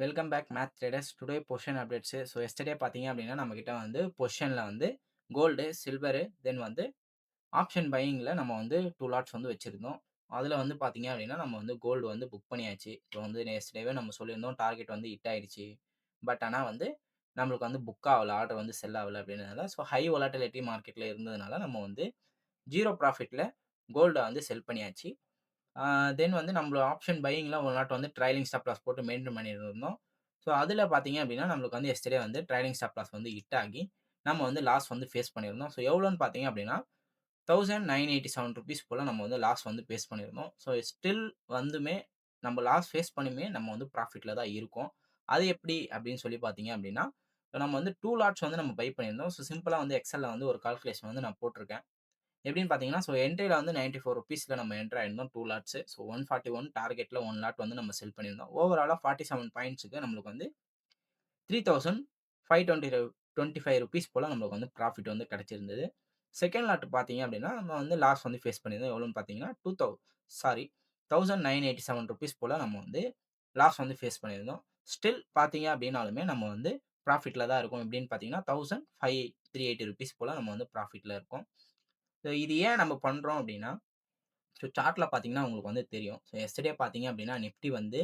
Welcome back math traders. Today position updates. So yesterday பார்த்தீங்க அப்படின்னா, நம்மகிட்ட வந்து பொசிஷன்ல வந்து கோல்டு, சில்வரு, தென் வந்து ஆப்ஷன் பையிங்ல நம்ம வந்து 2 லாட்ஸ் வந்து வச்சிருந்தோம். அதில வந்து பார்த்தீங்க அப்படின்னா, நம்ம வந்து கோல்டு வந்து புக் பண்ணியாச்சு. ஸோ வந்து எஸ்டர்டேவே நம்ம சொல்லியிருந்தோம் டார்கெட் வந்து ஹிட் ஆயிடுச்சு. பட் ஆனா வந்து நம்மளுக்கு வந்து புக் ஆவல. ஆர்டர் வந்து செல் ஆவல அப்படின்றதுனால, ஸோ ஹை வொலட்டிலிட்டி மார்க்கெட்ல இருந்ததுனால நம்ம வந்து 0 ப்ராஃபிட்ல கோல்ட வந்து செல் பண்ணியாச்சு. தென் வந்து நம்மளோட ஆப்ஷன் பையிங்ல ஒரு நாட் வந்து ட்ரைலிங் ஸ்டாப் லாஸ் போட்டு மெயின்டெயின் பண்ணியிருந்தோம். ஸோ அதில பார்த்தீங்க அப்படின்னா, நம்மளுக்கு வந்து எஸ்டர்டே வந்து ட்ரைலிங் ஸ்டாப் லாஸ் வந்து ஹிட் ஆகி, நம்ம வந்து லாஸ் வந்து ஃபேஸ் பண்ணியிருந்தோம். ஸோ எவ்வளோன்னு பார்த்தீங்க அப்படின்னா, ₹1987 போல நம்ம வந்து லாஸ் வந்து ஃபேஸ் பண்ணியிருந்தோம். ஸோ ஸ்டில் வந்துமே நம்ம லாஸ் ஃபேஸ் பண்ணியுமே நம்ம வந்து ப்ராஃபிட்ல தான் இருக்கோம். அது எப்படி அப்படின்னு சொல்லி பார்த்தீங்க அப்படின்னா, நம்ம வந்து 2 லாட்ஸ் வந்து நம்ம பை பண்ணியிருந்தோம். ஸோ சிம்பிளா வந்து எக்ஸெல்ல வந்து ஒரு கால்குலேஷன் வந்து நான் போட்டிருக்கேன். எப்படின்னு பார்த்தீங்கன்னா, ஸோ என்ட்ரில வந்து ₹94ல நம்ம என்டர் ஆயிருந்தோம் 2 லாட்ஸ். ஸோ 141 டார்கெட்ல 1 லாட் வந்து நம்ம செல் பண்ணியிருந்தோம். ஓவராலா 47 பாயிண்ட்ஸ்க்கு நம்மளுக்கு வந்து ₹3525 போல நம்மளுக்கு வந்து ப்ராஃபிட் வந்து கிடைச்சிருந்தது. செகண்ட் லாட் பார்த்தீங்க அப்படின்னா, நம்ம வந்து லாஸ் வந்து ஃபேஸ் பண்ணியிருந்தோம். எவ்வளோன்னு பார்த்தீங்கன்னா, 1987 போல நம்ம வந்து லாஸ் வந்து ஃபேஸ் பண்ணியிருந்தோம். ஸ்டில் பார்த்தீங்க அப்படின்னாலுமே நம்ம வந்து ப்ராஃபிட்ல தான் இருக்கோம். எப்படின்னு பார்த்தீங்கன்னா, ₹15,380 போல நம்ம வந்து ப்ராஃபிட்ல இருக்கோம். ஸோ இது ஏன் நம்ம பண்றோம் அப்படின்னா, ஸோ சார்ட்ல பார்த்தீங்கன்னா உங்களுக்கு வந்து தெரியும். ஸோ எஸ்டர்டே பார்த்தீங்க அப்படின்னா, நிஃப்டி வந்து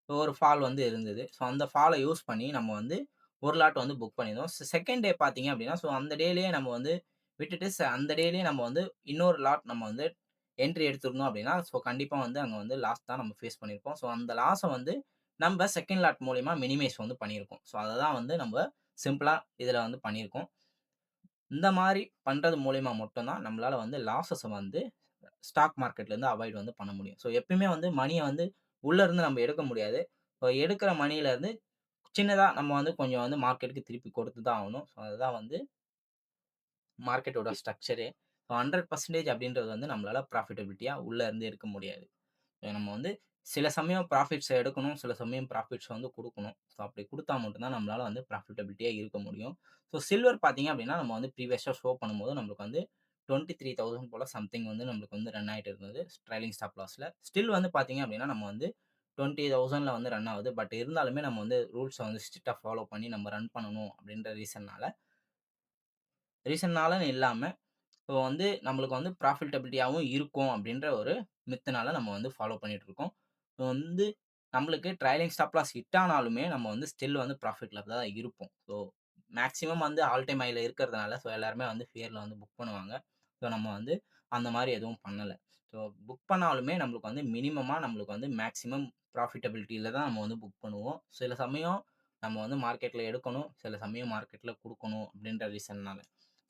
ஒரு ஃபால் வந்து இருந்தது. ஸோ அந்த ஃபால யூஸ் பண்ணி நம்ம வந்து 1 லாட் வந்து புக் பண்ணியிருந்தோம். செகண்ட் டே பார்த்தீங்க அப்படின்னா, ஸோ அந்த டேலயே நம்ம வந்து விட்டுட்டு அந்த டேலயே நம்ம வந்து இன்னொரு லாட் நம்ம வந்து என்ட்ரி எடுத்திருந்தோம் அப்படின்னா, ஸோ கண்டிப்பா வந்து அங்க வந்து லாஸ் தான் நம்ம ஃபேஸ் பண்ணியிருப்போம். ஸோ அந்த லாஸ வந்து நம்ப செகண்ட் லாட் மூலியமா மினிமைஸ் வந்து பண்ணியிருக்கோம். ஸோ அத தான் வந்து நம்ப சிம்பிளா இதுல வந்து பண்ணியிருக்கோம். இந்த மாரி பண்றது மூலியமா மட்டும் தான் நம்மளால வந்து லாஸஸ வந்து ஸ்டாக் மார்க்கெட்லேருந்து அவாய்ட் வந்து பண்ண முடியும். ஸோ எப்பயுமே வந்து மணிய வந்து உள்ள இருந்து நம்ம எடுக்க முடியாது. ஸோ எடுக்கிற மணியிலருந்து சின்னதா நம்ம வந்து கொஞ்சம் வந்து மார்க்கெட்டுக்கு திருப்பி கொடுத்து தான் ஆகணும். ஸோ அதுதான் வந்து மார்க்கெட்டோட ஸ்ட்ரக்சரே. ஸோ 100% அப்படின்றது வந்து நம்மளால ப்ராஃபிட்டபிலிட்டியா உள்ள இருந்து எடுக்க முடியாது. நம்ம வந்து சில சமயம் ப்ராஃபிட்ஸ எடுக்கணும். சில சமயம் ப்ராஃபிட்ஸ் வந்து குடுக்கணும். ஸோ அப்படி குடுத்தா மட்டும் தான் நம்மளால வந்து ப்ராஃபிட்டபிலிட்டியா இருக்க முடியும். ஸோ சில்வர் பார்த்தீங்க அப்படின்னா, நம்ம வந்து ப்ரீவியஸா ஷோ பண்ணும்போது நம்மளுக்கு வந்து 23,000 போல சம்திங் வந்து நம்மளுக்கு வந்து ரன் ஆயிட்டு இருந்தது. Trailing stop லாஸ்ல. ஸ்டில் வந்து பார்த்தீங்க அப்படின்னா, நம்ம வந்து 20,000ல வந்து ரன் ஆகுது. பட் இருந்தாலுமே நம்ம வந்து ரூல்ஸ வந்து ஸ்ட்ரிக்ட்டா ஃபாலோ பண்ணி நம்ம ரன் பண்ணணும் அப்படின்ற ரீசன்னாலன்னு இல்லாம ஸோ வந்து நம்மளுக்கு வந்து ப்ராஃபிட்டபிலிட்டியாவும் இருக்கும் அப்படின்ற ஒரு மித்துனால நம்ம வந்து ஃபாலோ பண்ணிட்டு இருக்கோம். ஸோ வந்து நம்மளுக்கு ட்ரைலிங் ஸ்டாப் லாஸ் ஹிட் ஆனாலுமே நம்ம வந்து ஸ்டில் வந்து ப்ராஃபிட்ல தான் இருப்போம். ஸோ மேக்ஸிமம் வந்து ஆல் டைம் ஹைல இருக்கிறதுனால ஸோ எல்லாருமே வந்து ஃபியர்ல வந்து புக் பண்ணுவாங்க. ஸோ நம்ம வந்து அந்த மாரி எதுவும் பண்ணல. ஸோ புக் பண்ணாலுமே நம்மளுக்கு வந்து மினிமமா நம்மளுக்கு வந்து மேக்ஸிமம் ப்ராஃபிட்டபிலிட்டில தான் நம்ம வந்து புக் பண்ணுவோம். சில சமயம் நம்ம வந்து மார்க்கெட்ல எடுக்கணும். சில சமயம் மார்க்கெட்ல குடுக்கணும் அப்படின்ற ரீசன்னால.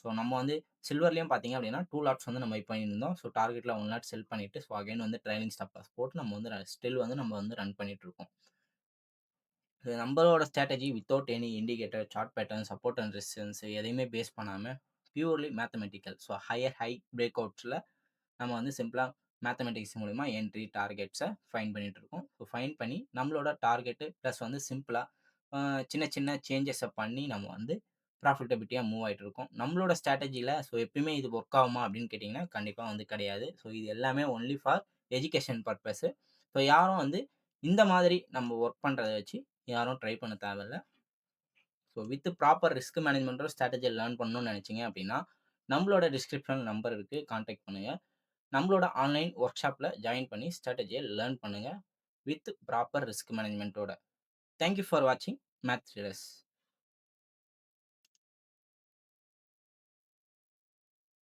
ஸோ நம்ம வந்து சில்வர்லயும் பார்த்தீங்க அப்படின்னா 2 லாட்ஸ் வந்து நம்ம பை பண்ணியிருந்தோம். ஸோ டார்கெட்ல 1 லாட் செல் பண்ணிட்டு, ஸோ அகைன் வந்து ட்ரைலிங் ஸ்டாப் லாஸ் போட்டு நம்ம வந்து ஸ்டில் வந்து நம்ம வந்து ரன் பண்ணிட்டு இருக்கோம். இது நம்மளோட strategy without any indicator, chart pattern, support and resistance எதையுமே பேஸ் பண்ணாம purely mathematical. So higher high break அவுட்ஸ்ல நம்ம வந்து சிம்பிளா மேத்தமேட்டிக்ஸ் மூலியமா என்ட்ரி, டார்கெட்ஸ ஃபைண்ட் பண்ணிட்டு இருக்கோம். ஸோ ஃபைண்ட் பண்ணி நம்மளோட டார்கெட் பிளஸ் வந்து சிம்பிளா சின்ன சின்ன சேஞ்சஸ பண்ணி நம்ம வந்து ப்ராஃபிட்டபிலிட்டியா மூவ் ஆயிட்டு இருக்கோம். நம்மளோட ஸ்ட்ராட்டஜில ஸோ எப்பயுமே இது ஒர்க் ஆகுமா அப்படின்னு கேட்டீங்கன்னா, கண்டிப்பா வந்து கிடையாது. ஸோ இது எல்லாமே only for education purpose. So யாரும் வந்து இந்த மாதிரி நம்ம ஒர்க் பண்றத வச்சு யாரும் ட்ரை பண்ண தேவையில்ல. ஸோ வித் ப்ராப்பர் ரிஸ்க் மேனேஜ்மென்ட்டோட ஸ்ட்ராட்டஜிய லேர்ன் பண்ணணும்னு நினைச்சீங்க அப்படின்னா, நம்மளோட டிஸ்கிரிப்ஷன் நம்பர் இருக்கு. கான்டாக்ட் பண்ணுங்க. நம்மளோட ஆன்லைன் ஒர்க் ஷாப்ல ஜாயின் பண்ணி ஸ்ட்ராட்டஜிய லேர்ன் பண்ணுங்க. வித் ப்ராப்பர் ரிஸ்க் மேனேஜ்மென்ட்டோட. தேங்க் யூ ஃபார் வாட்சிங் மேத் ட்ரேடர்ஸ்.